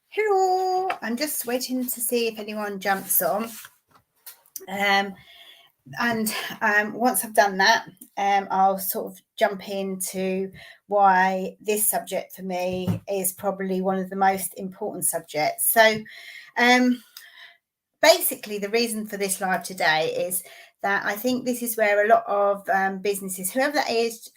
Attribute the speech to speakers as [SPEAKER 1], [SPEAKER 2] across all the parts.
[SPEAKER 1] Hello, I'm just waiting to see if anyone jumps on. Once I've done that, I'll sort of jump into why this subject for me is probably one of the most important subjects. So basically, the reason for this live today is that I think this is where a lot of businesses, whoever that is,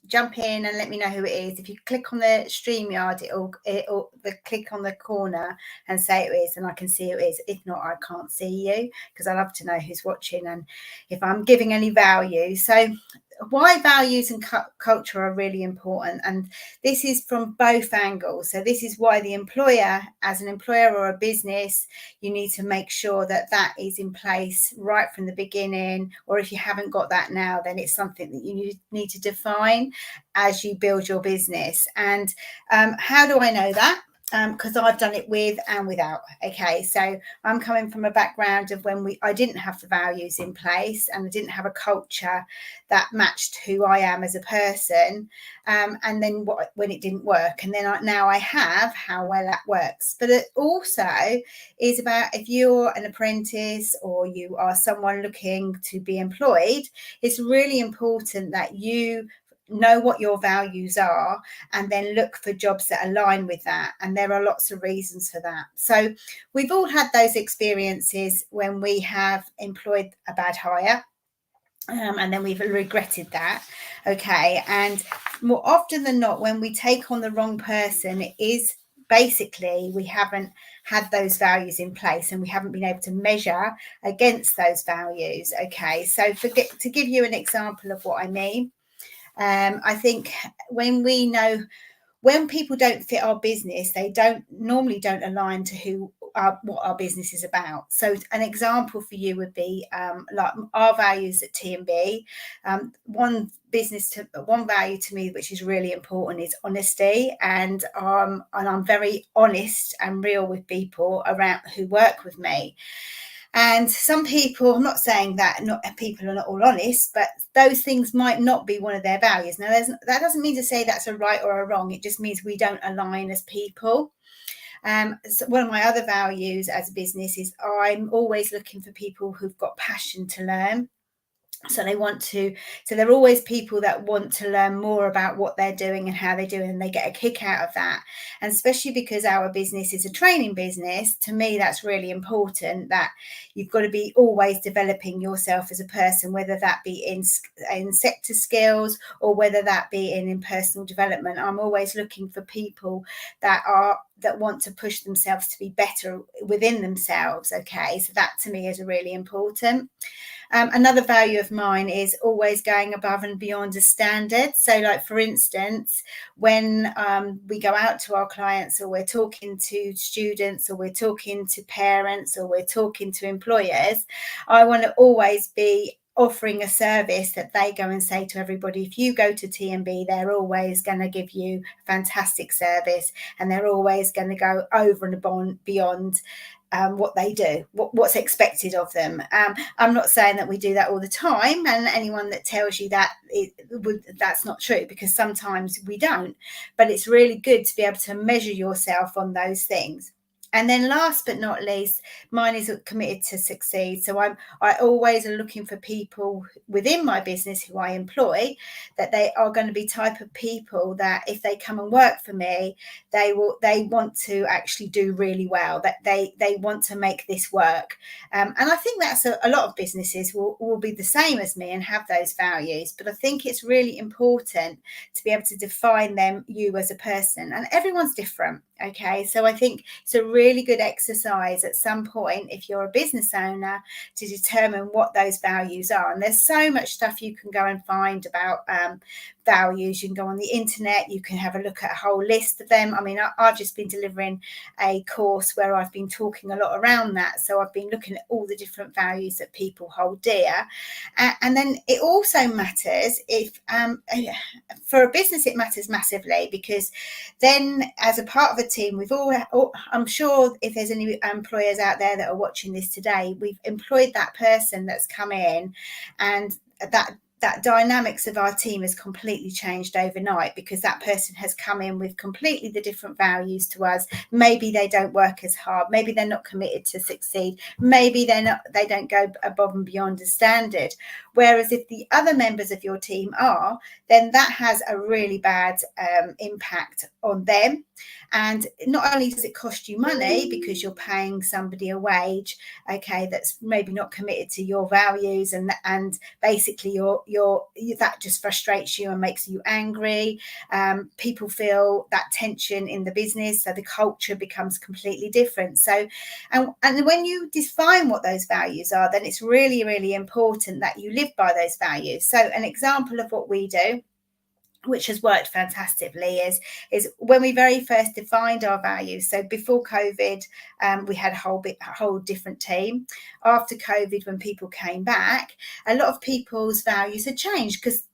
[SPEAKER 1] jump in and let me know who it is. If you click on the StreamYard, it'll click on the corner and say who it is, and I can see who it is. If not, I can't see you because I love to know who's watching and if I'm giving any value. So why values and culture are really important, and this is from both angles. So this is why the employer, as an employer or a business, you need to make sure that that is in place right from the beginning, or if you haven't got that now, then it's something that you need to define as you build your business. And how do I know that? Because I've done it with and without. Okay, so I'm coming from a background of when I didn't have the values in place and I didn't have a culture that matched who I am as a person, and then when it didn't work, and then now I have how well that works. But it also is about, if you're an apprentice or you are someone looking to be employed, it's really important that you know what your values are and then look for jobs that align with that. And there are lots of reasons for that. So we've all had those experiences when we have employed a bad hire, and then we've regretted that. Okay, and more often than not, when we take on the wrong person, it is basically we haven't had those values in place and we haven't been able to measure against those values. Okay, so to give you an example of what I mean, I think when people don't fit our business, they normally don't align to what our business is about. So an example for you would be like our values at T&B. One value to me which is really important is honesty, and I'm very honest and real with people around who work with me. And some people, I'm not saying that not people are not all honest, but those things might not be one of their values. Now, that doesn't mean to say that's a right or a wrong. It just means we don't align as people. So one of my other values as a business is I'm always looking for people who've got passion to learn. So they're always people that want to learn more about what they're doing and how they're doing, and they get a kick out of that. And especially because our business is a training business, to me, that's really important, that you've got to be always developing yourself as a person, whether that be in sector skills or whether that be in personal development. I'm always looking for people that want to push themselves to be better within themselves. Okay, so that to me is really important. Another value of mine is always going above and beyond a standard. So like, for instance, when we go out to our clients, or we're talking to students, or we're talking to parents, or we're talking to employers, I want to always be offering a service that they go and say to everybody, if you go to T&B, they're always going to give you a fantastic service, and they're always going to go over and beyond what they do, what's expected of them. I'm not saying that we do that all the time, and anyone that tells you that, that's not true, because sometimes we don't. But it's really good to be able to measure yourself on those things. And then last but not least, mine is committed to succeed. So I always am looking for people within my business who I employ, that they are going to be type of people that if they come and work for me, they want to actually do really well, that they want to make this work. And I think that's a lot of businesses will be the same as me and have those values. But I think it's really important to be able to define you as a person, and everyone's different. Okay, so I think it's a really good exercise at some point, if you're a business owner, to determine what those values are. And there's so much stuff you can go and find about values. You can go on the internet, you can have a look at a whole list of them. I mean, I've just been delivering a course where I've been talking a lot around that. So I've been looking at all the different values that people hold dear. And then it also matters if, for a business, it matters massively, because then as a part of a team, I'm sure if there's any employers out there that are watching this today, we've employed that person that's come in, and that dynamics of our team has completely changed overnight, because that person has come in with completely the different values to us. Maybe they don't work as hard, maybe they're not committed to succeed, maybe they don't go above and beyond a standard. Whereas if the other members of your team are, then that has a really bad impact on them. And not only does it cost you money because you're paying somebody a wage, okay, that's maybe not committed to your values, and basically that just frustrates you and makes you angry. People feel that tension in the business, so the culture becomes completely different. So, and when you define what those values are, then it's really, really important that you live by those values. So an example of what we do, which has worked fantastically, is when we very first defined our values. So before COVID, we had a whole different team. After COVID, when people came back, a lot of people's values had changed, because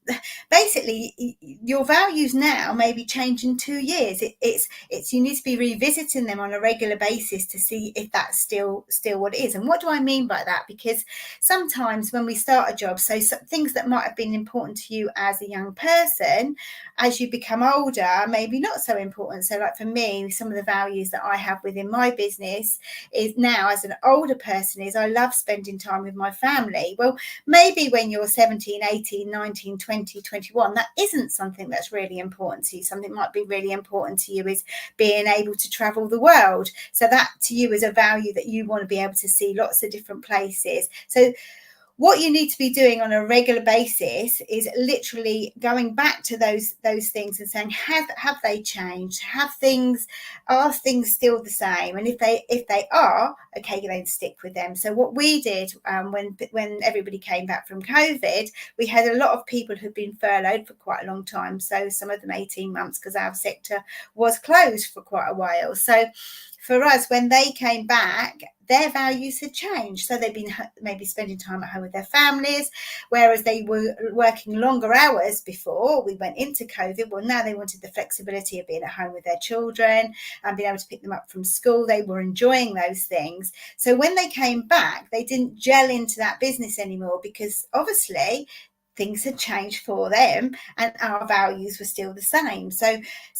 [SPEAKER 1] basically your values now maybe change in 2 years. It's you need to be revisiting them on a regular basis to see if that's still what it is. And what do I mean by that? Because sometimes when we start a job, so things that might have been important to you as a young person, as you become older, maybe not so important. So like for me, some of the values that I have within my business is now, as an older person, is I love spending time with my family. Well, maybe when you're 17, 18, 19, 20, 21, that isn't something that's really important to you. Something might be really important to you is being able to travel the world. So that to you is a value that you want to be able to see lots of different places. So what you need to be doing on a regular basis is literally going back to those things and saying, have they changed? Are things still the same? And if they are, okay, then stick with them. So what we did when everybody came back from COVID, we had a lot of people who'd been furloughed for quite a long time. So some of them 18 months, because our sector was closed for quite a while. So for us, when they came back, their values had changed. So they'd been maybe spending time at home with their families, whereas they were working longer hours before we went into COVID. Well, now they wanted the flexibility of being at home with their children and being able to pick them up from school. They were enjoying those things. So when they came back, they didn't gel into that business anymore, because obviously things had changed for them and our values were still the same.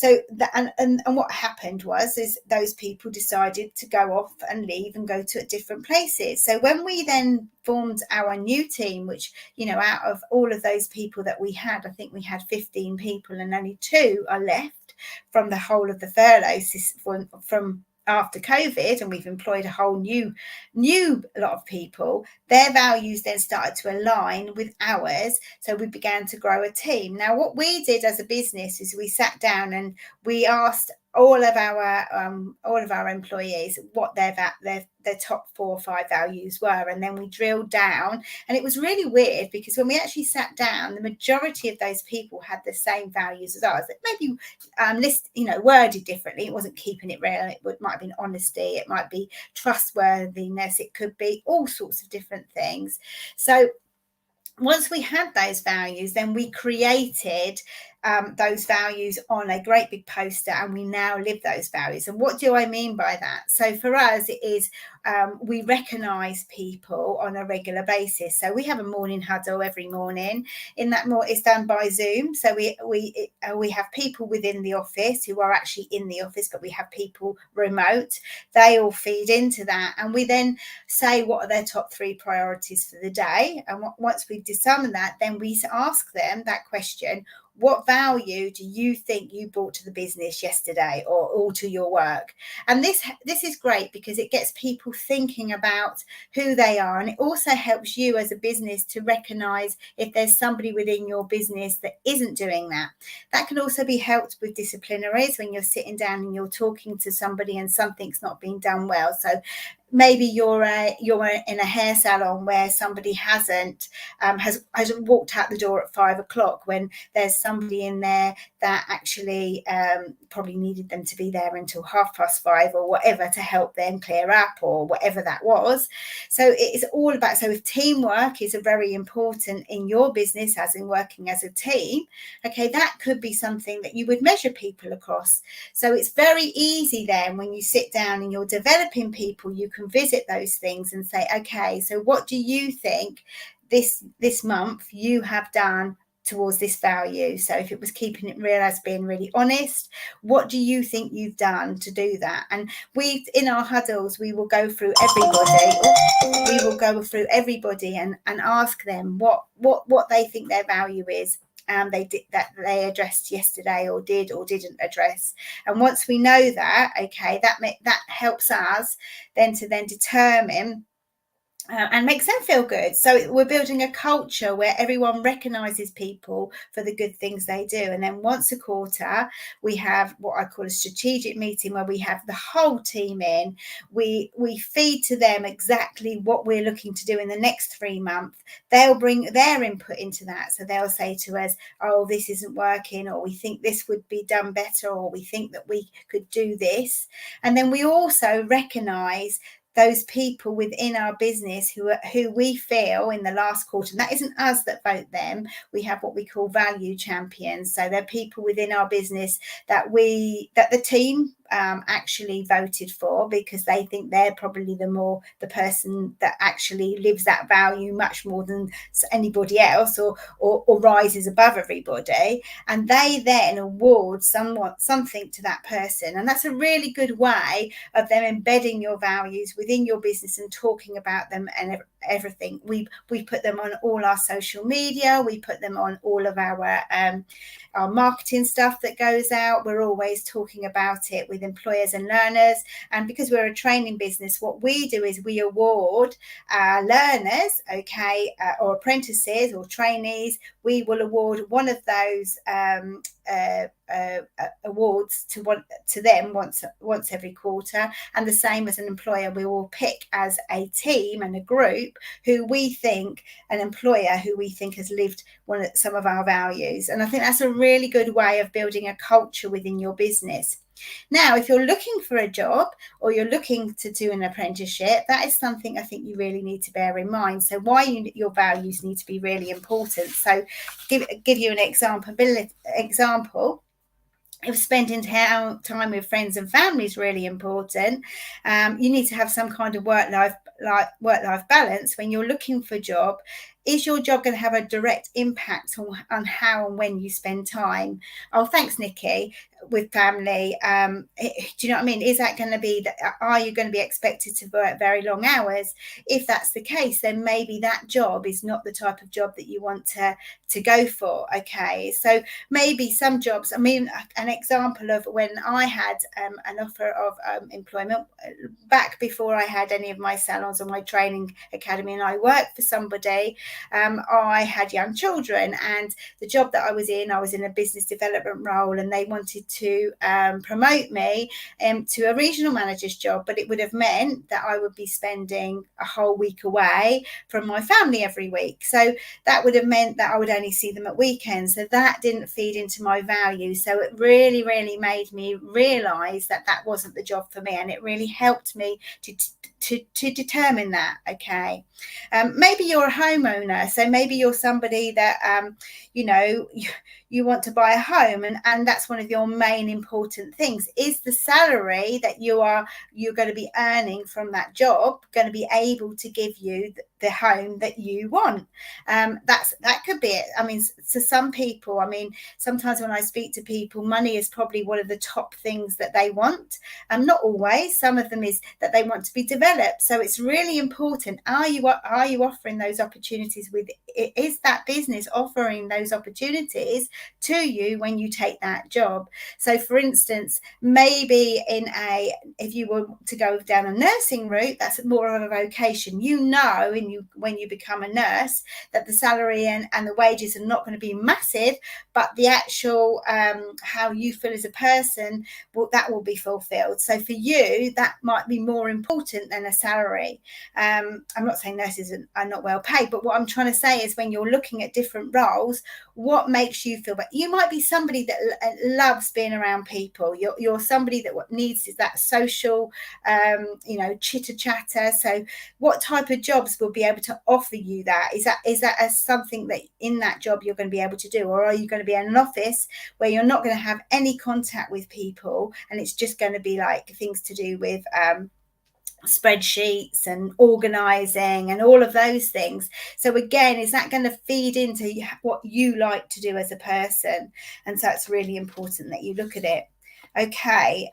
[SPEAKER 1] And what happened is those people decided to go off and leave and go to different places. So when we then formed our new team, which, out of all of those people that we had, I think we had 15 people, and only 2 are left from the whole of the furloughs from after COVID, and we've employed a whole new lot of people. Their values then started to align with ours, so we began to grow a team. Now, what we did as a business is we sat down and we asked all of our employees what their top 4 or 5 values were, and then we drilled down. And it was really weird, because when we actually sat down, the majority of those people had the same values as ours. It maybe worded differently. It wasn't keeping it real. It might have been honesty. It might be trustworthiness. It could be all sorts of different things. So once we had those values, then we created those values on a great big poster, and we now live those values. And what do I mean by that? So for us, it is we recognise people on a regular basis. So we have a morning huddle every morning. In that it's done by Zoom. So we have people within the office who are actually in the office, but we have people remote. They all feed into that, and we then say what are their top 3 priorities for the day. And once we've determined that, then we ask them that question: what value do you think you brought to the business yesterday or to your work? And this is great, because it gets people thinking about who they are, and it also helps you as a business to recognize if there's somebody within your business that isn't doing that. That can also be helped with disciplinaries, when you're sitting down and you're talking to somebody and something's not being done well. So maybe you're in a hair salon where somebody hasn't walked out the door at 5 o'clock, when there's somebody in there that actually probably needed them to be there until 5:30 or whatever, to help them clear up or whatever that was. So it's all about, so if teamwork is a very important in your business, as in working as a team, okay, that could be something that you would measure people across. So it's very easy then, when you sit down and you're developing people, you can visit those things and say, okay, so what do you think this month you have done towards this value. So if it was keeping it real, as being really honest, what do you think you've done to do that? And we, in our huddles, we will go through everybody and ask them what they think their value is, that they addressed yesterday or didn't address. And once we know that, okay, that helps us then to determine and makes them feel good. So we're building a culture where everyone recognises people for the good things they do. And then once a quarter, we have what I call a strategic meeting where we have the whole team in. We feed to them exactly what we're looking to do in the next 3 months. They'll bring their input into that. So they'll say to us, oh, this isn't working, or we think this would be done better, or we think that we could do this. And then we also recognise those people within our business who we feel in the last quarter, and that isn't us that vote them, we have what we call value champions. So they're people within our business that the team actually voted for, because they think they're probably the person that actually lives that value much more than anybody else, or rises above everybody, and they then award something to that person. And that's a really good way of them embedding your values within your business and talking about them and everything. We put them on all our social media, we put them on all of our marketing stuff that goes out. We're always talking about it with employers and learners. And because we're a training business, what we do is we award learners, or apprentices or trainees. We will award one of those awards to them once every quarter. And the same as an employer, we will pick as a team and a group an employer who we think has lived some of our values. And I think that's a really good way of building a culture within your business. Now, if you're looking for a job or you're looking to do an apprenticeship, that is something I think you really need to bear in mind. So why your values need to be really important. So give you an example. If spending time with friends and family is really important, you need to have some kind of work-life balance. When you're looking for a job, is your job going to have a direct impact on how and when you spend time? Oh, thanks, Nikki. With family, do you know what I mean? Is that going to be are you going to be expected to work very long hours? If that's the case, then maybe that job is not the type of job that you want to go for. Okay, so maybe some jobs, I mean, an example of when I had an offer of employment back before I had any of my salons or my training academy, and I worked for somebody. I had young children, and the job that I was in a business development role, and they wanted to promote me to a regional manager's job, but it would have meant that I would be spending a whole week away from my family every week. So that would have meant that I would only see them at weekends. So that didn't feed into my values. So it really, really made me realise that wasn't the job for me, and it really helped me to determine that. Okay, maybe you're a homeowner, so maybe you're somebody that you want to buy a home, and that's one of your main important things. Is the salary that you're going to be earning from that job going to be able to give you the home that you want? That could be it. I mean, to some people, I mean, sometimes when I speak to people, money is probably one of the top things that they want. Not always. Some of them is that they want to be developed. So it's really important. Are you offering those opportunities? Is that business offering those opportunities to you when you take that job? So for instance, maybe if you were to go down a nursing route, that's more of a vocation. When you become a nurse, that the salary and the wages are not going to be massive, but the actual how you feel as a person, that will be fulfilled. So for you, that might be more important than a salary. I'm not saying nurses are not well paid, but what I'm trying to say is when you're looking at different roles, what makes you feel better? You might be somebody that loves being around people. You're somebody that needs that social chitter chatter. So what type of jobs will be able to offer you that? Is that as something that in that job you're going to be able to do? Or are you going to be in an office where you're not going to have any contact with people, and it's just going to be like things to do with spreadsheets and organizing and all of those things. So again, is that going to feed into what you like to do as a person? And so it's really important that you look at it. Okay,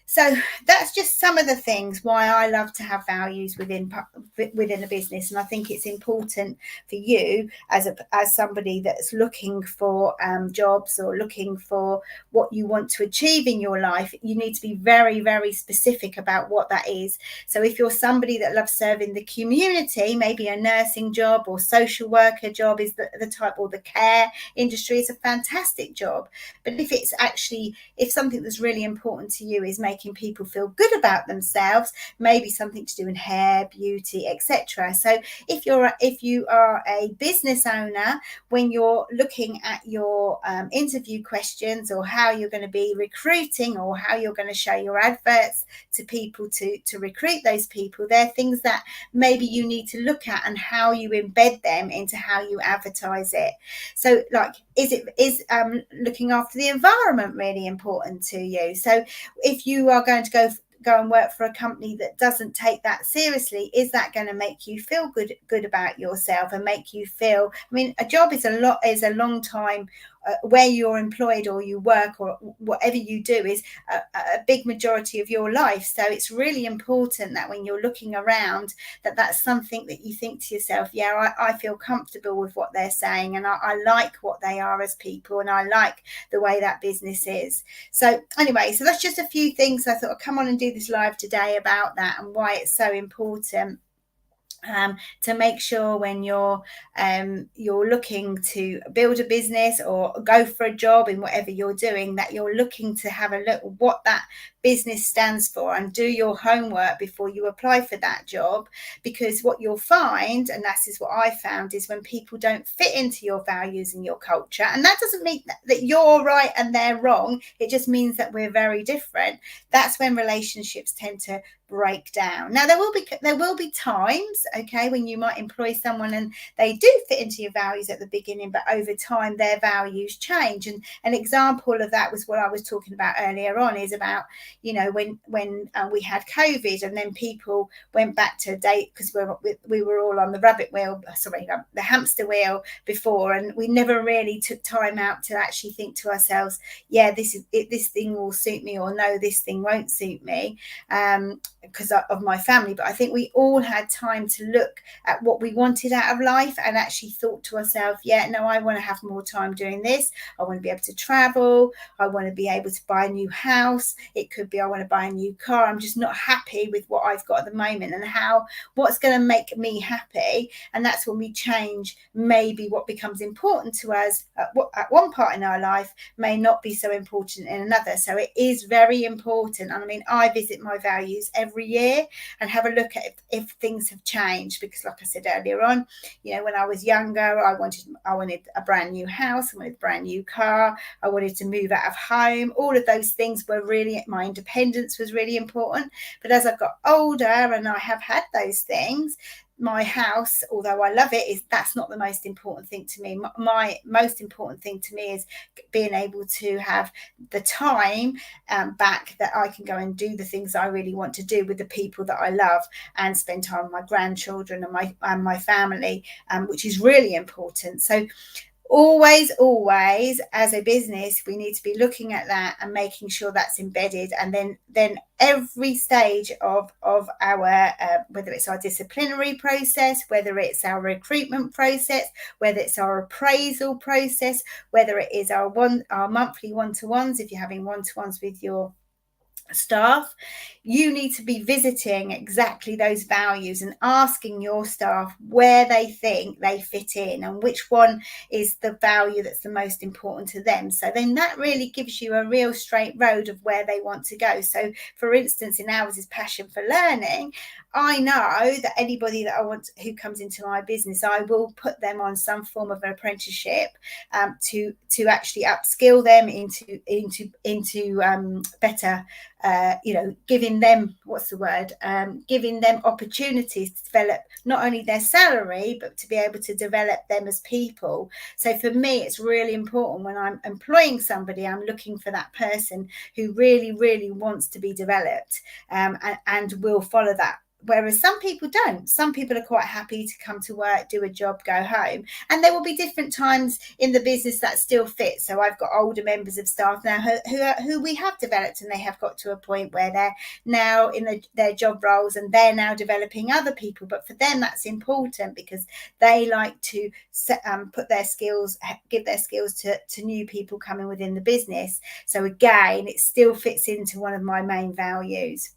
[SPEAKER 1] so that's just some of the things why I love to have values within a business, and I think it's important for you as somebody that's looking for jobs or looking for what you want to achieve in your life. You need to be very, very specific about what that is. So if you're somebody that loves serving the community, maybe a nursing job or social worker job is the type, or the care industry is a fantastic job. But if something that's really important to you is making people feel good about themselves, maybe something to do in hair, beauty, etc. So if you are a business owner, when you're looking at your interview questions, or how you're going to be recruiting, or how you're going to show your adverts to people to recruit those people, they're things that maybe you need to look at, and how you embed them into how you advertise it. So like, is looking after the environment really important to you? So if you are going to go and work for a company that doesn't take that seriously, is that going to make you feel good about yourself, and make you feel, I mean, a job is a long time, where you're employed or you work or whatever you do is a big majority of your life. So it's really important that when you're looking around, that's something that you think to yourself, yeah, I feel comfortable with what they're saying, and I like what they are as people, and I like the way that business is. So anyway, so that's just a few things I thought I'd come on and do this live today about that, and why it's so important to make sure when you're looking to build a business or go for a job in whatever you're doing, that you're looking to have a look at what that business stands for, and do your homework before you apply for that job. Because what you'll find, and that is what I found, is when people don't fit into your values and your culture, and that doesn't mean that you're right and they're wrong, it just means that we're very different. That's when relationships tend to break down. Now there will be times, okay, when you might employ someone and they do fit into your values at the beginning, but over time their values change. And an example of that was what I was talking about earlier on, is about, when we had COVID, and then people went back to date, because we were all on the the hamster wheel before, and we never really took time out to actually think to ourselves, yeah, this thing will suit me, or no, this thing won't suit me, because of my family. But I think we all had time to look at what we wanted out of life, and actually thought to ourselves, yeah, no, I want to have more time doing this. I want to be able to travel. I want to be able to buy a new house. It could be I want to buy a new car. I'm just not happy with what I've got at the moment, and what's going to make me happy. And that's when we change. Maybe what becomes important to us at one part in our life may not be so important in another. So it is very important. And I mean, I visit my values every year and have a look at if things have changed, because like I said earlier on, when I was younger, I wanted a brand new house, I wanted a brand new car, I wanted to move out of home. All of those things were really, my independence was really important. But as I've got older and I have had those things, my house, although I love it, that's not the most important thing to me. My most important thing to me is being able to have the time back, that I can go and do the things I really want to do with the people that I love, and spend time with my grandchildren and my family, which is really important. So always as a business, we need to be looking at that and making sure that's embedded. And then every stage of our whether it's our disciplinary process, whether it's our recruitment process, whether it's our appraisal process, whether it is our monthly one-to-ones, if you're having one-to-ones with your staff, you need to be visiting exactly those values and asking your staff where they think they fit in, and which one is the value that's the most important to them. So then that really gives you a real straight road of where they want to go. So for instance, in ours is passion for learning. I know that anybody that I want who comes into my business, I will put them on some form of an apprenticeship to actually upskill them into better giving them, giving them opportunities to develop not only their salary, but to be able to develop them as people. So for me, it's really important when I'm employing somebody, I'm looking for that person who really, really wants to be developed, and will follow that. Whereas some people don't. Some people are quite happy to come to work, do a job, go home. And there will be different times in the business that still fit. So I've got older members of staff now who we have developed, and they have got to a point where they're now in their job roles and they're now developing other people. But for them, that's important because they like to put their skills, give their skills to new people coming within the business. So again, it still fits into one of my main values.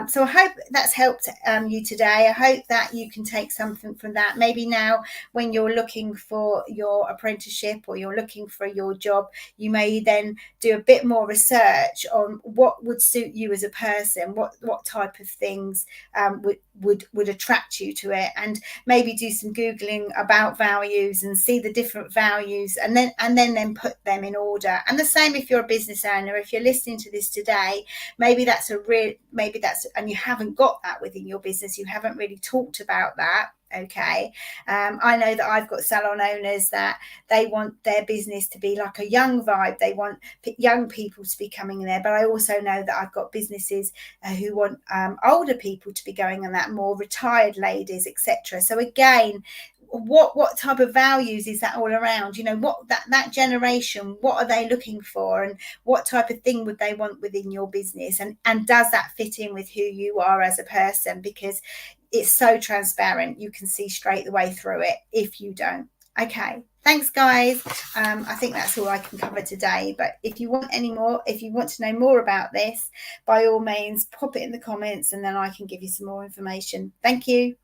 [SPEAKER 1] So I hope that's helped you today. I hope that you can take something from that. Maybe now when you're looking for your apprenticeship or you're looking for your job, you may then do a bit more research on what would suit you as a person, what type of things would attract you to it, and maybe do some Googling about values and see the different values, and then put them in order. And the same if you're a business owner, if you're listening to this today, maybe that's and you haven't got that within your business, you haven't really talked about that. Okay. I know that I've got salon owners that they want their business to be like a young vibe. They want young people to be coming in there. But I also know that I've got businesses who want older people to be going on that, more retired ladies, etc. So again, what type of values is that all around? What that generation, what are they looking for, and what type of thing would they want within your business, and does that fit in with who you are as a person? Because it's so transparent, you can see straight the way through it if you don't. Okay, thanks guys. I think that's all I can cover today, but if you want to know more about this, by all means pop it in the comments and then I can give you some more information. Thank you.